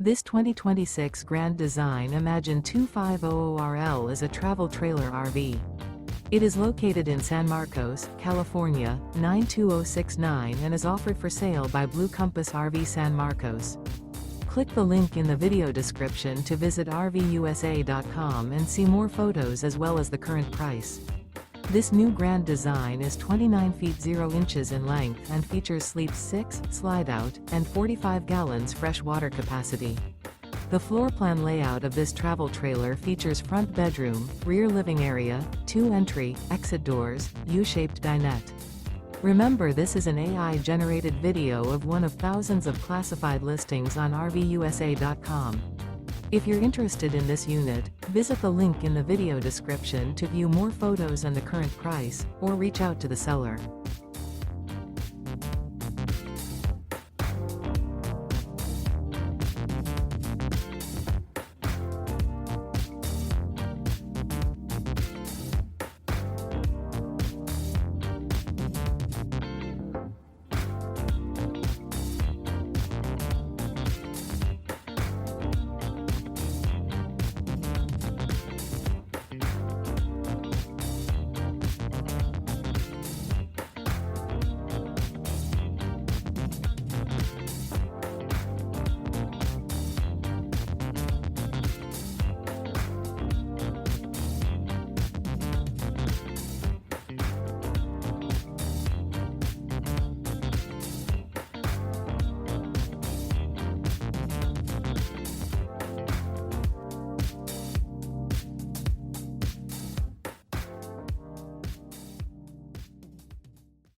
This 2026 Grand Design Imagine 2500RL is a travel trailer RV. It is located in San Marcos, California, 92069 and is offered for sale by Blue Compass RV San Marcos. Click the link in the video description to visit RVUSA.com and see more photos as well as the current price. This new Grand Design is 29 feet 0 inches in length and features sleep 6, slide-out, and 45 gallons fresh water capacity. The floor plan layout of this travel trailer features front bedroom, rear living area, 2 entry, exit doors, U-shaped dinette. Remember, this is an AI-generated video of one of thousands of classified listings on RVUSA.com. If you're interested in this unit, visit the link in the video description to view more photos and the current price, or reach out to the seller.